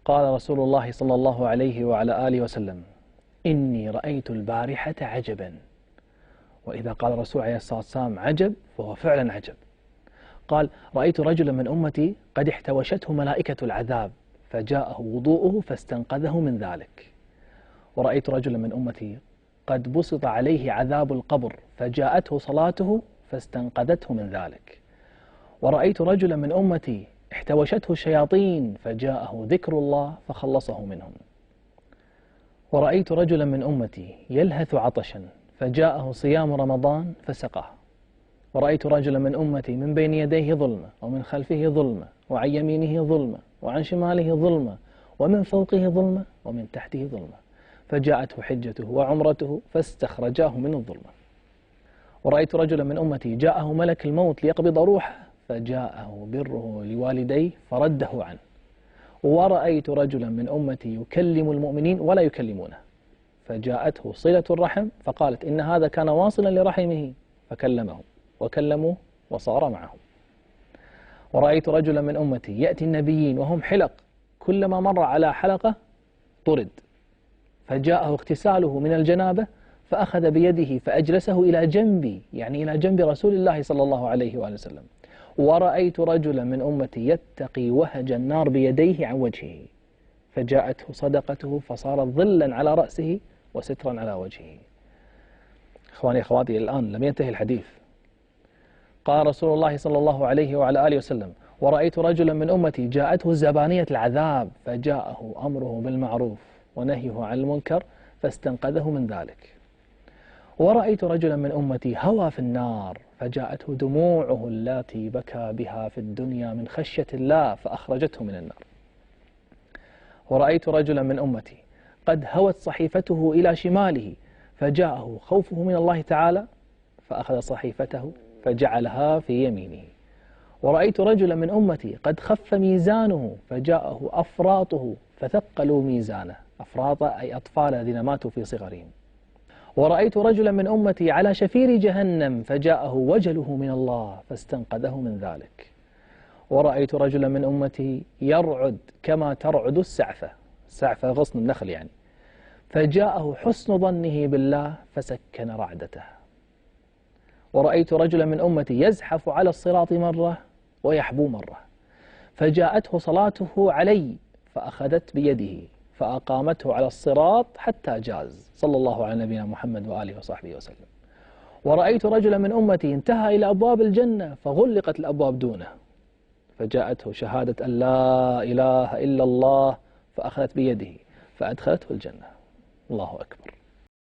قال رسول الله صلى الله عليه وعلى آله وسلم: إني رأيت البارحة عجبا. وإذا قال الرسول عليه الصلاة والسلام عجب فهو فعلا عجب. قال: رأيت رجلا من أمتي قد احتوشته ملائكة العذاب فجاءه وضوءه فاستنقذه من ذلك. ورأيت رجلا من أمتي قد بسط عليه عذاب القبر فجاءته صلاته فاستنقذته من ذلك. ورأيت رجلا من أمتي احتوشته الشياطين فجاءه ذكر الله فخلصه منهم. ورأيت رجلا من أمتي يلهث عطشا فجاءه صيام رمضان فسقاه. ورأيت رجلا من أمتي من بين يديه ظلمة ومن خلفه ظلمة وعن يمينه ظلمة وعن شماله ظلمة ومن فوقه ظلمة ومن تحته ظلمة فجاءته حجته وعمرته فاستخرجاه من الظلمة. ورأيت رجلا من أمتي جاءه ملك الموت ليقبض روحه فجاءه بره لوالديه فرده عنه. ورأيت رجلا من أمتي يكلم المؤمنين ولا يكلمونه فجاءته صلة الرحم فقالت إن هذا كان واصلا لرحمه فكلمه وكلموه وصار معهم. ورأيت رجلا من أمتي يأتي النبيين وهم حلق كلما مر على حلقة طرد فجاءه اغتساله من الجنابة فأخذ بيده فأجلسه إلى جنبي، يعني إلى جنب رسول الله صلى الله عليه وآله وسلم. ورأيت رجلا من أمتي يتقي وهج النار بيديه عن وجهه فجاءته صدقته فصارت ظلا على رأسه وسترا على وجهه. إخواني أخواتي، الآن لم ينتهي الحديث. قال رسول الله صلى الله عليه وعلى آله وسلم: ورأيت رجلا من أمتي جاءته زبانية العذاب فجاءه أمره بالمعروف ونهيه عن المنكر فاستنقذه من ذلك. ورأيت رجلا من أمتي هوى في النار فجاءته دموعه التي بكى بها في الدنيا من خشية الله فأخرجته من النار. ورأيت رجلا من أمتي قد هوت صحيفته إلى شماله فجاءه خوفه من الله تعالى فأخذ صحيفته فجعلها في يمينه. ورأيت رجلا من أمتي قد خف ميزانه فجاءه أفراطه فثقلوا ميزانه. أفراط أي أطفال الذين ماتوا في صغرهم. ورأيت رجلا من أمتي على شفير جهنم فجاءه وجله من الله فاستنقذه من ذلك. ورأيت رجلا من أمتي يرعد كما ترعد السعفة، السعفة غصن النخل يعني، فجاءه حسن ظنه بالله فسكن رعدته. ورأيت رجلا من أمتي يزحف على الصراط مرة ويحبو مرة فجاءته صلاته علي فأخذت بيده فأقامته على الصراط حتى جاز، صلى الله على نبينا محمد وآله وصحبه وسلم. ورأيت رجلا من أمتي انتهى إلى أبواب الجنة فغلقت الأبواب دونه فجاءته شهادة أن لا إله إلا الله فأخذت بيده فأدخلته الجنة. الله أكبر.